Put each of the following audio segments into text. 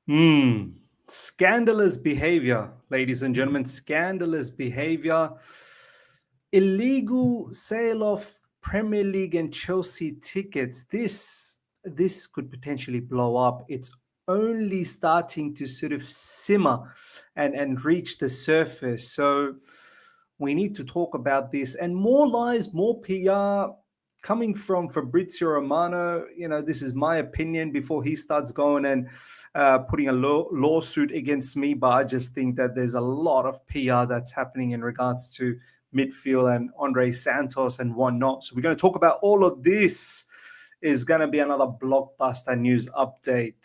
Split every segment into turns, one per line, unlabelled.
Hmm. Scandalous behavior, ladies and gentlemen. Scandalous behavior. Illegal sale of Premier League and Chelsea tickets. This could potentially blow up. It's only starting to sort of simmer and reach the surface. So we need to talk about this and more lies, more PR coming from Fabrizio Romano. This is my opinion before he starts going and putting a lawsuit against me. But I just think that there's a lot of PR that's happening in regards to Midfield and Andrey Santos and whatnot. So we're going to talk about all of this. Is going to be another blockbuster news update.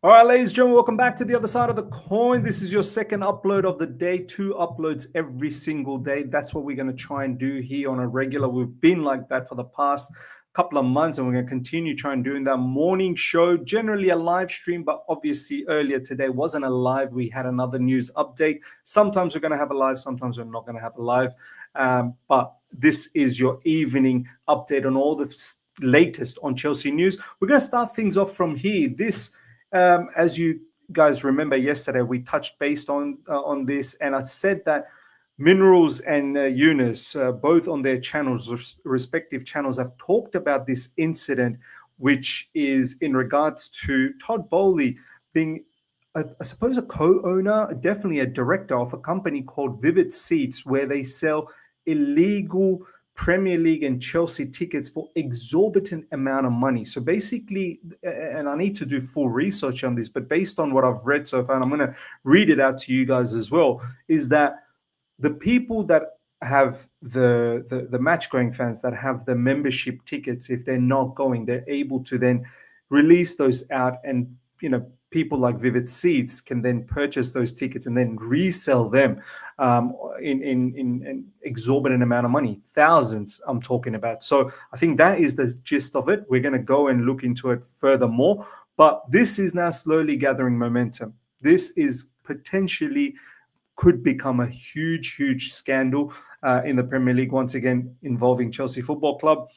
All right, ladies and gentlemen, welcome back to the other side of the coin. This is your second upload of the day. 2 uploads every single day. That's what we're going to try and do here on a regular. We've been like that for the past couple of months, and we're going to continue trying doing that morning show, generally a live stream, but obviously earlier today wasn't a live. We had another news update. Sometimes we're going to have a live, sometimes we're not going to have a live. But this is your evening update on all the latest on Chelsea news. We're going to start things off from here. As you guys remember yesterday, we touched base on this, and I said that Minerals and Eunice, both on their channels, respective channels, have talked about this incident, which is in regards to Todd Boehly being, I suppose, a co-owner, definitely a director of a company called Vivid Seats, where they sell illegal Premier League and Chelsea tickets for exorbitant amount of money. So basically, and I need to do full research on this, but based on what I've read so far, and I'm going to read it out to you guys as well, is that the people that have the match going fans that have the membership tickets, if they're not going, they're able to then release those out, and people like Vivid Seats can then purchase those tickets and then resell them in exorbitant amount of money, thousands I'm talking about. So I think that is the gist of it. We're going to go and look into it furthermore, but this is now slowly gathering momentum. This is potentially could become a huge scandal in the Premier League, once again involving Chelsea Football Club.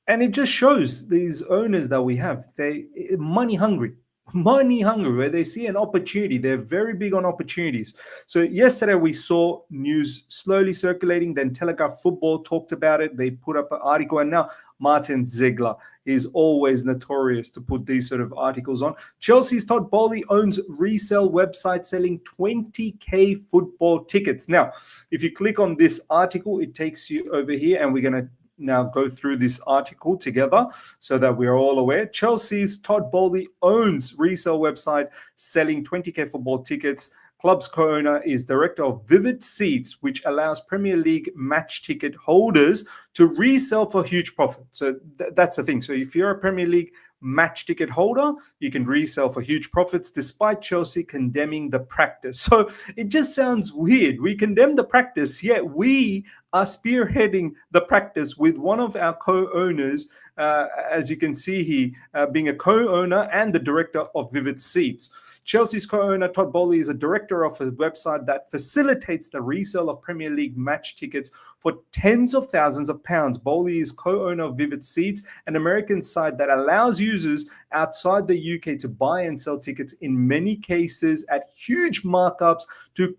And it just shows these owners that we have, they money hungry, where they see an opportunity. They're very big on opportunities. So yesterday we saw news slowly circulating, then Telegraph Football talked about it. They put up an article, and now Martin Ziegler is always notorious to put these sort of articles on. Chelsea's Todd Boehly owns resale website selling 20K football tickets. Now, if you click on this article, it takes you over here, and we're going to now go through this article together so that we're all aware. Chelsea's Todd Boehly owns resale website selling 20K football tickets. Club's co-owner is director of Vivid Seats, which allows Premier League match ticket holders to resell for huge profit. So that's the thing. So if you're a Premier League match ticket holder, you can resell for huge profits, despite Chelsea condemning the practice. So it just sounds weird. We condemn the practice, yet we are spearheading the practice with one of our co-owners, as you can see here, being a co-owner and the director of Vivid Seats. Chelsea's co-owner Todd Boehly is a director of a website that facilitates the resale of Premier League match tickets for tens of thousands of pounds. Boehly is co-owner of Vivid Seats, an American site that allows users outside the UK to buy and sell tickets, in many cases at huge markups, to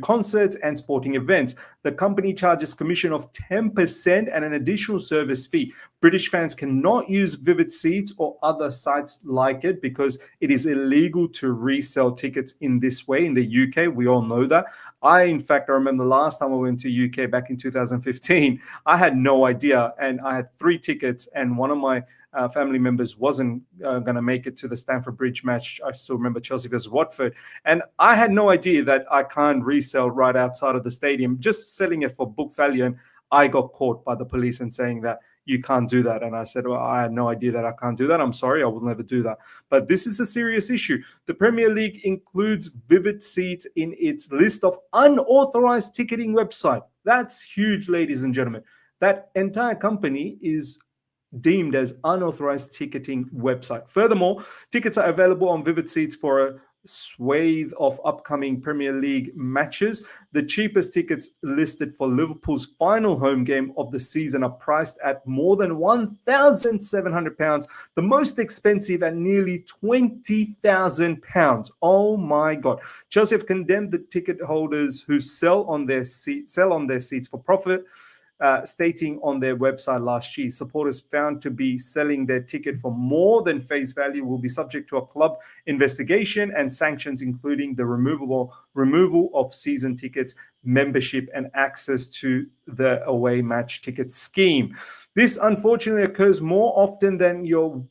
concerts and sporting events. The company charges commission of 10% and an additional service fee. British fans cannot use Vivid Seats or other sites like it because it is illegal to resell tickets in this way in the UK. We all know that. In fact, I remember the last time I went to UK back in 2015, I had no idea, and I had 3 tickets, and one of my family members wasn't going to make it to the Stamford Bridge match. I still remember Chelsea versus Watford. And I had no idea that I can't resell right outside of the stadium, just selling it for book value. And I got caught by the police and saying that you can't do that. And I said, well, I had no idea that I can't do that. I'm sorry, I will never do that. But this is a serious issue. The Premier League includes Vivid Seats in its list of unauthorized ticketing website. That's huge, ladies and gentlemen. That entire company is deemed as unauthorized ticketing website. Furthermore, tickets are available on Vivid Seats for a swathe of upcoming Premier League matches. The cheapest tickets listed for Liverpool's final home game of the season are priced at more than £1,700. The most expensive at nearly £20,000. Oh my God! Chelsea have condemned the ticket holders who sell on their seats for profit. Stating on their website last year, supporters found to be selling their ticket for more than face value will be subject to a club investigation and sanctions, including the removal of season tickets, membership, and access to the away match ticket scheme. This unfortunately occurs more often than you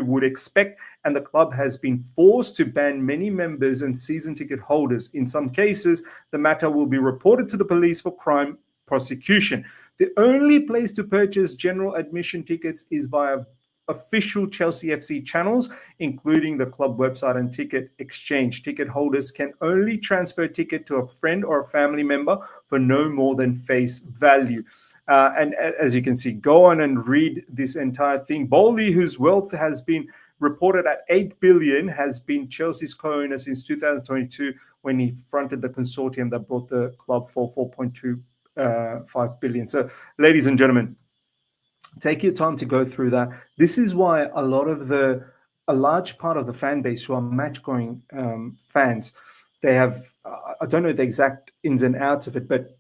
would expect, and the club has been forced to ban many members and season ticket holders. In some cases, the matter will be reported to the police for crime prosecution. The only place to purchase general admission tickets is via official Chelsea FC channels, including the club website and ticket exchange. Ticket holders can only transfer a ticket to a friend or a family member for no more than face value. And as you can see, go on and read this entire thing. Boehly, whose wealth has been reported at 8 billion, has been Chelsea's co-owner since 2022 when he fronted the consortium that brought the club for 4.25 billion. So, ladies and gentlemen, take your time to go through that. This is why a large part of the fan base who are match-going fans, they have, I don't know the exact ins and outs of it, but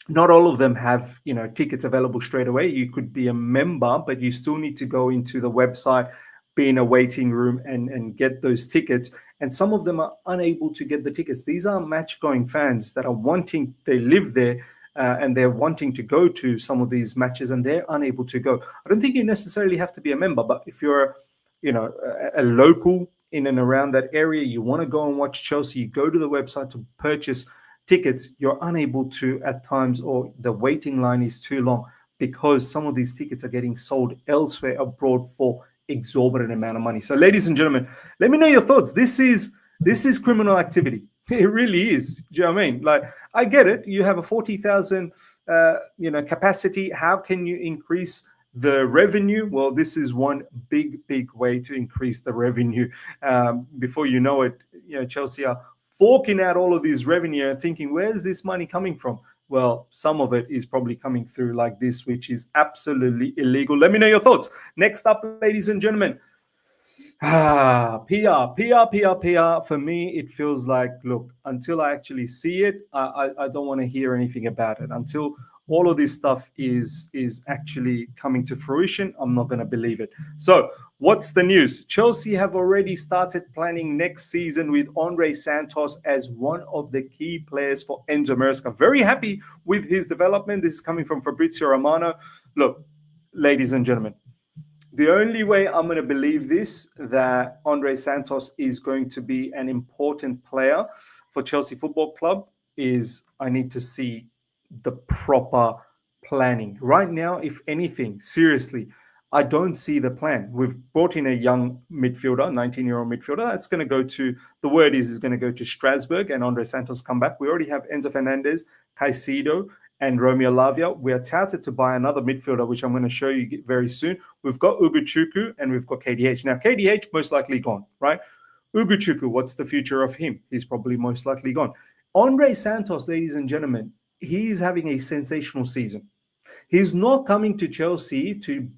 not all of them have, tickets available straight away. You could be a member, but you still need to go into the website, be in a waiting room and get those tickets. And some of them are unable to get the tickets. These are match-going fans that are they live there, and they're wanting to go to some of these matches and they're unable to go. I don't think you necessarily have to be a member, but if you're, a local in and around that area, you want to go and watch Chelsea, you go to the website to purchase tickets, you're unable to at times, or the waiting line is too long because some of these tickets are getting sold elsewhere abroad for exorbitant amount of money. So, ladies and gentlemen, let me know your thoughts. This is criminal activity. It really is. Do you know what I mean? Like, I get it. You have a 40,000, capacity. How can you increase the revenue? Well, this is one big way to increase the revenue. Before you know it, Chelsea are forking out all of this revenue and thinking, where's this money coming from? Well, some of it is probably coming through like this, which is absolutely illegal. Let me know your thoughts. Next up, ladies and gentlemen, PR. For me, it feels like, look, until I actually see it, I don't want to hear anything about it. Until all of this stuff is actually coming to fruition, I'm not going to believe it. So, what's the news? Chelsea have already started planning next season with Andrey Santos as one of the key players for Enzo Maresca. Very happy with his development. This is coming from Fabrizio Romano. Look, ladies and gentlemen, the only way I'm going to believe this, that Andrey Santos is going to be an important player for Chelsea Football Club, is I need to see the proper planning. Right now, if anything, seriously, I don't see the plan. We've brought in a young midfielder, 19-year-old midfielder. That's going to go to, the word is going to go to Strasbourg, and Andrey Santos come back. We already have Enzo Fernandez, Caicedo, and Romeo Lavia. We are touted to buy another midfielder, which I'm going to show you very soon. We've got Ugochukwu and we've got KDH. Now, KDH most likely gone, right? Ugochukwu, what's the future of him? He's probably most likely gone. Andrey Santos, ladies and gentlemen, he's having a sensational season. He's not coming to Chelsea to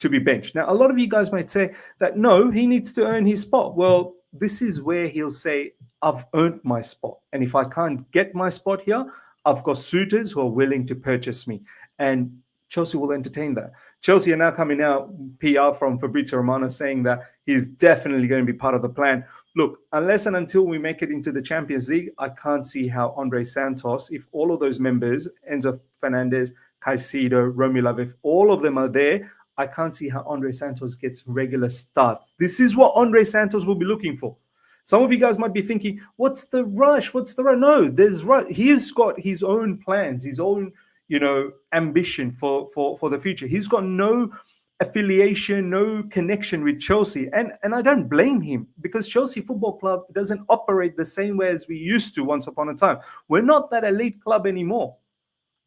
be benched. Now, a lot of you guys might say that, no, he needs to earn his spot. Well, this is where he'll say, I've earned my spot. And if I can't get my spot here, I've got suitors who are willing to purchase me. And Chelsea will entertain that. Chelsea are now coming out, PR from Fabrizio Romano, saying that he's definitely going to be part of the plan. Look, unless and until we make it into the Champions League, I can't see how Andrey Santos, if all of those members, Enzo Fernandez, Caicedo, Romeo Lavia, if all of them are there, I can't see how Andrey Santos gets regular starts. This is what Andrey Santos will be looking for. Some of you guys might be thinking, what's the rush? No, there's rush. He's got his own plans, his own, ambition for the future. He's got no affiliation, no connection with Chelsea. And I don't blame him, because Chelsea Football Club doesn't operate the same way as we used to once upon a time. We're not that elite club anymore.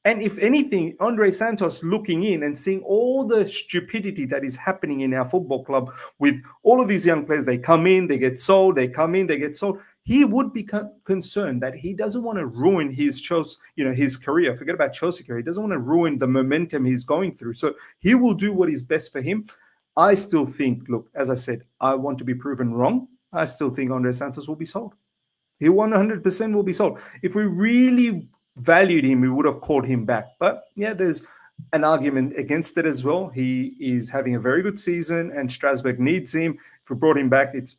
And if anything, Andrey Santos looking in and seeing all the stupidity that is happening in our football club with all of these young players, they come in, they get sold, they come in, they get sold. He would be concerned that he doesn't want to ruin his Chelsea, his career. Forget about Chelsea career. He doesn't want to ruin the momentum he's going through. So he will do what is best for him. I still think, look, as I said, I want to be proven wrong. I still think Andrey Santos will be sold. He 100% will be sold. If we really valued him, we would have called him back. But yeah, there's an argument against it as well. He is having a very good season and Strasbourg needs him. If we brought him back, it's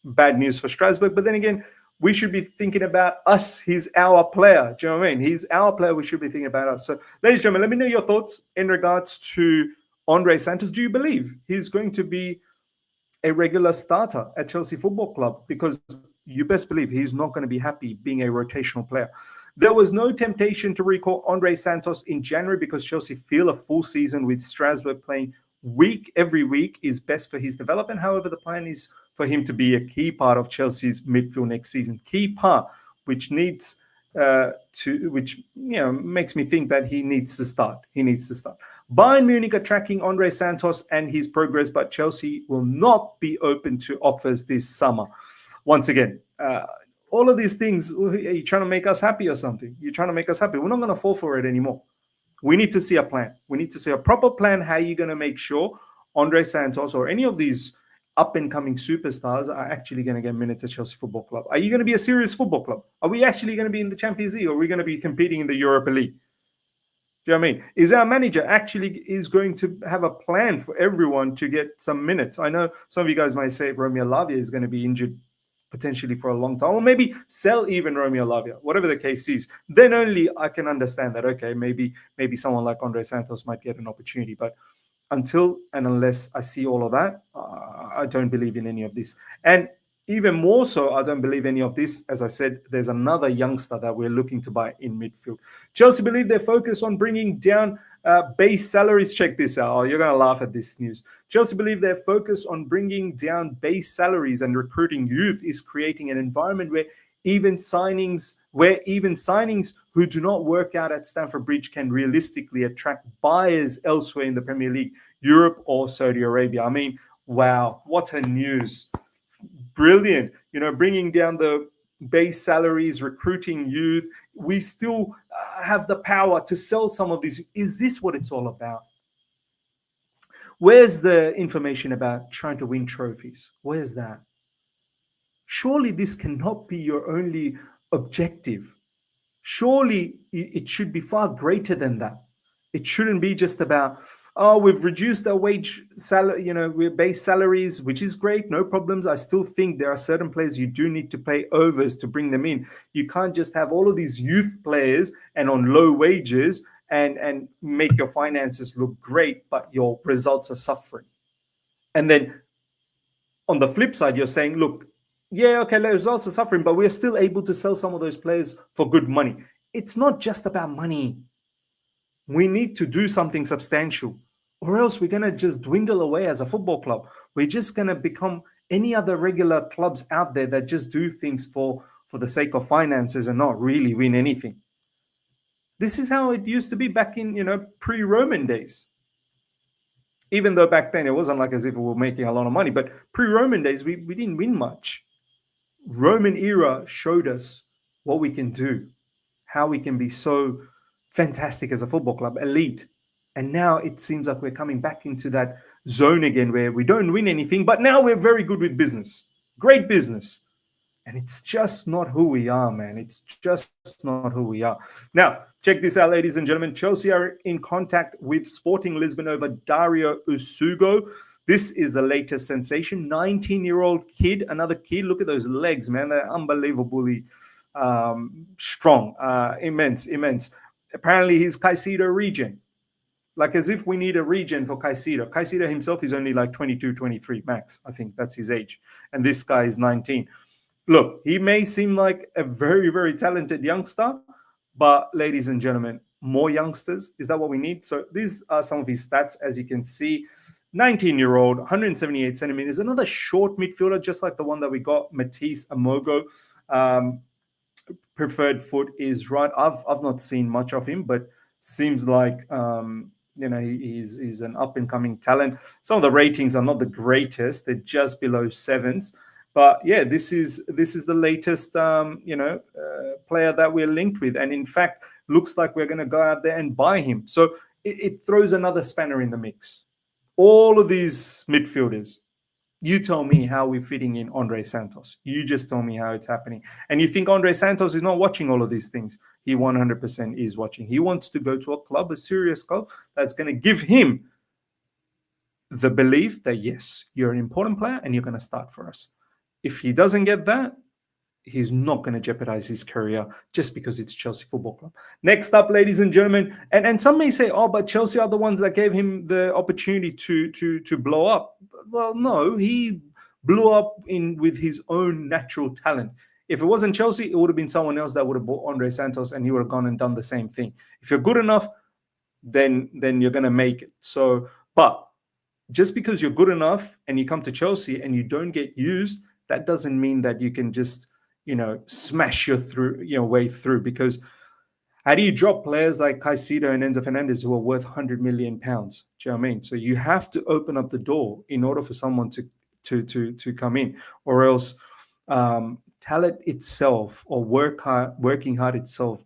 bad news for Strasbourg. But then again, we should be thinking about us. He's our player. Do you know what I mean? He's our player. We should be thinking about us. So, ladies and gentlemen, let me know your thoughts in regards to Andrey Santos. Do you believe he's going to be a regular starter at Chelsea Football Club? Because you best believe he's not going to be happy being a rotational player. There was no temptation to recall Andrey Santos in January because Chelsea feel a full season with Strasbourg playing every week is best for his development. However, the plan is for him to be a key part of Chelsea's midfield next season. Key part, which needs which makes me think that he needs to start. Bayern Munich are tracking Andrey Santos and his progress, but Chelsea will not be open to offers this summer. Once again, all of these things, are you trying to make us happy or something? You're trying to make us happy. We're not going to fall for it anymore. We need to see a plan. We need to see a proper plan how you're going to make sure Andrey Santos or any of these up-and-coming superstars are actually going to get minutes at Chelsea Football Club. Are you going to be a serious football club? Are we actually going to be in the Champions League or are we going to be competing in the Europa League? Do you know what I mean? Is our manager actually is going to have a plan for everyone to get some minutes? I know some of you guys might say Romeo Lavia is going to be injured potentially for a long time, or maybe sell even Romeo Lavia, whatever the case is. Then only I can understand that, okay, maybe someone like Andrey Santos might get an opportunity. But until and unless I see all of that, I don't believe in any of this. And even more so, I don't believe any of this. As I said, there's another youngster that we're looking to buy in midfield. Chelsea believe they're focused on bringing down base salaries. Check this out. Oh, you're going to laugh at this news. Chelsea believe their focus on bringing down base salaries and recruiting youth is creating an environment where even signings who do not work out at Stamford Bridge can realistically attract buyers elsewhere in the Premier League, Europe or Saudi Arabia. I mean, wow, what a news. Brilliant. Bringing down the base salaries, recruiting youth. We still have the power to sell some of these. Is this what it's all about? Where's the information about trying to win trophies? Where's that? Surely this cannot be your only objective. Surely it should be far greater than that. It shouldn't be just about, we've reduced our wage salary, we're base salaries, which is great, no problems. I still think there are certain players you do need to pay overs to bring them in. You can't just have all of these youth players and on low wages and make your finances look great, but your results are suffering. And then on the flip side, you're saying, look, yeah, okay, the results are suffering, but we're still able to sell some of those players for good money. It's not just about money. We need to do something substantial, or else we're going to just dwindle away as a football club. We're just going to become any other regular clubs out there that just do things for the sake of finances and not really win anything. This is how it used to be back in, pre-Roman days. Even though back then it wasn't like as if we were making a lot of money, but pre-Roman days, we didn't win much. Roman era showed us what we can do, how we can be so fantastic as a football club, elite. And now it seems like we're coming back into that zone again where we don't win anything, but now we're very good with business. Great business. And it's just not who we are, man. It's just not who we are. Now, check this out, ladies and gentlemen. Chelsea are in contact with Sporting Lisbon over Dario Usugo. This is the latest sensation. 19-year-old kid, another kid. Look at those legs, man. They're unbelievably strong. Immense. Apparently, he's Caicedo regen. Like as if we need a regen for Caicedo. Caicedo himself is only like 22, 23 max. I think that's his age. And this guy is 19. Look, he may seem like a very, very talented youngster, but ladies and gentlemen, more youngsters, is that what we need? So these are some of his stats. As you can see, 19-year-old, 178 centimeters, another short midfielder, just like the one that we got, Matisse Amogo. Preferred foot is right. I've not seen much of him, but Seems like he's an up and coming talent. Some of the ratings are not the greatest; they're just below sevens. But yeah, this is the latest player that we're linked with, and in fact, looks like we're going to go out there and buy him. So it throws another spanner in the mix. All of these midfielders, you tell me how we're fitting in Andrey Santos. You just tell me how it's happening. And you think Andrey Santos is not watching all of these things? He 100% is watching. He wants to go to a club, a serious club, that's going to give him the belief that, yes, you're an important player and you're going to start for us. If he doesn't get that, he's not going to jeopardize his career just because it's Chelsea Football Club. Next up, ladies and gentlemen, and some may say, oh, but Chelsea are the ones that gave him the opportunity to blow up. Well, no, he blew up with his own natural talent. If it wasn't Chelsea, it would have been someone else that would have bought Andrey Santos and he would have gone and done the same thing. If you're good enough, then you're going to make it. So, but just because you're good enough and you come to Chelsea and you don't get used, that doesn't mean that you can just smash your way through. Because how do you drop players like Caicedo and Enzo Fernandez who are worth £100 million? Do you know what I mean? So you have to open up the door in order for someone to come in, or else talent itself or working hard itself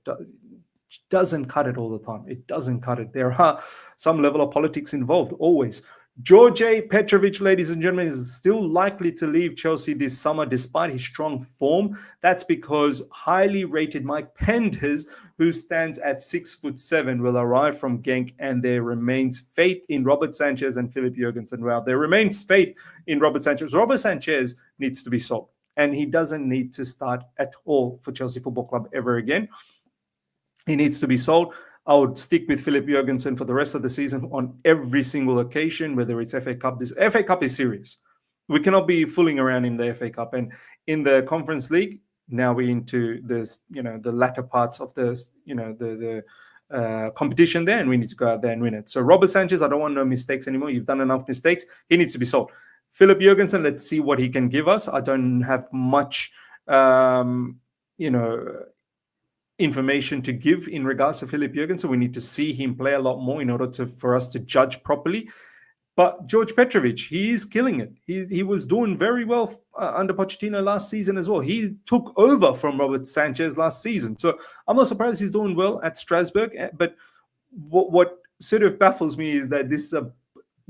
doesn't cut it all the time. It doesn't cut it. There are some level of politics involved always. George Petrovic, ladies and gentlemen, is still likely to leave Chelsea this summer despite his strong form. That's because highly rated Mike Penders, who stands at 6'7", will arrive from Genk, and there remains faith in Robert Sanchez and Philip Jurgensen. Well, there remains faith in Robert Sanchez. Robert Sanchez needs to be sold, and he doesn't need to start at all for Chelsea Football Club ever again. He needs to be sold. I would stick with Philip Jurgensen for the rest of the season on every single occasion, whether it's FA Cup. This FA Cup is serious. We cannot be fooling around in the FA Cup. And in the Conference League, now we're into this, the latter parts of the competition there, and we need to go out there and win it. So Robert Sanchez, I don't want no mistakes anymore. You've done enough mistakes. He needs to be sold. Philip Jurgensen, let's see what he can give us. I don't have much, information to give in regards to Philip Jurgensen. We need to see him play a lot more in order for us to judge properly. But George Petrovic, he is killing it. He was doing very well under Pochettino last season as well. He took over from Robert Sanchez last season. So I'm not surprised he's doing well at Strasbourg. But what sort of baffles me is that this is a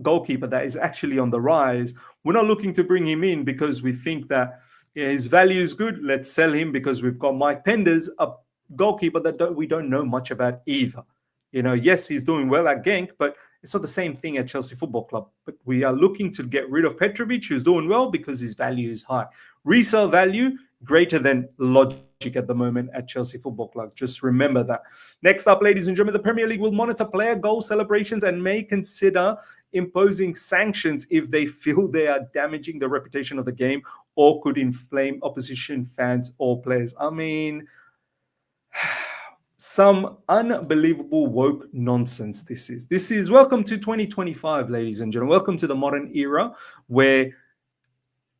goalkeeper that is actually on the rise. We're not looking to bring him in because we think that his value is good. Let's sell him because we've got Mike Penders, a goalkeeper that we don't know much about either. Yes, he's doing well at Genk, but it's not the same thing at Chelsea Football Club. But we are looking to get rid of Petrovic, who's doing well because his value is high. Resale value greater than logic at the moment at Chelsea Football Club. Just remember that. Next up, ladies and gentlemen, the Premier League will monitor player goal celebrations and may consider imposing sanctions if they feel they are damaging the reputation of the game or could inflame opposition fans or players. I mean, some unbelievable woke nonsense this is. Welcome to 2025, ladies and gentlemen. Welcome to the modern era where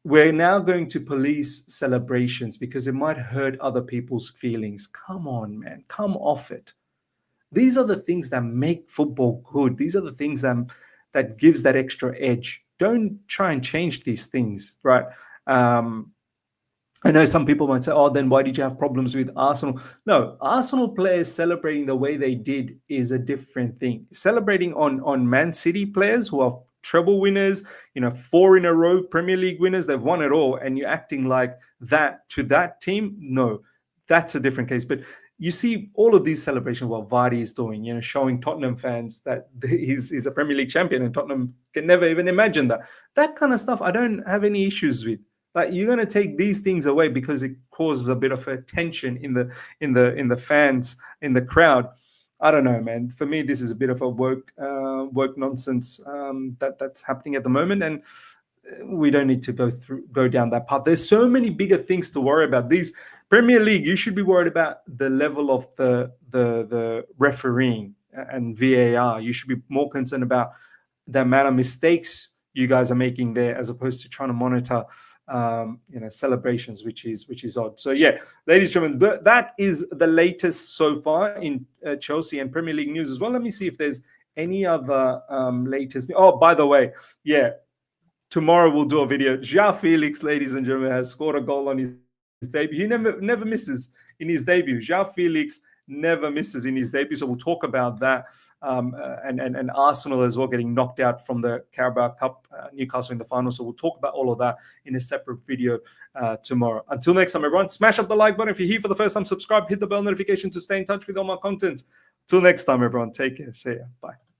we're now going to police celebrations because it might hurt other people's feelings. Come on, man. Come off it. These are the things that make football good. These are the things that gives that extra edge. Don't try and change these things, right? I know some people might say, oh, then why did you have problems with Arsenal? No, Arsenal players celebrating the way they did is a different thing. Celebrating on Man City players who are treble winners, 4 in a row Premier League winners, they've won it all, and you're acting like that to that team, no, that's a different case. But you see all of these celebrations, what Vardy is doing, showing Tottenham fans that he's a Premier League champion and Tottenham can never even imagine that. That kind of stuff I don't have any issues with. Like, you're going to take these things away because it causes a bit of a tension in the fans, in the crowd. I don't know, man. For me, this is a bit of a work nonsense that's happening at the moment, and we don't need to go down that path. There's so many bigger things to worry about. These Premier League, you should be worried about the level of the refereeing and VAR. You should be more concerned about the amount of mistakes you guys are making there, as opposed to trying to monitor celebrations, which is odd. So yeah, ladies and gentlemen, that is the latest so far in Chelsea and Premier League news as well. Let me see if there's any other latest. Oh, by the way, yeah, tomorrow we'll do a video. João Felix, ladies and gentlemen, has scored a goal on his debut. He never misses in his debut. João Felix never misses in his debut. So we'll talk about that. And Arsenal as well, getting knocked out from the Carabao Cup, Newcastle in the final. So we'll talk about all of that in a separate video tomorrow. Until next time, everyone, smash up the like button. If you're here for the first time, subscribe, hit the bell notification to stay in touch with all my content. Till next time, everyone, take care. See ya. Bye.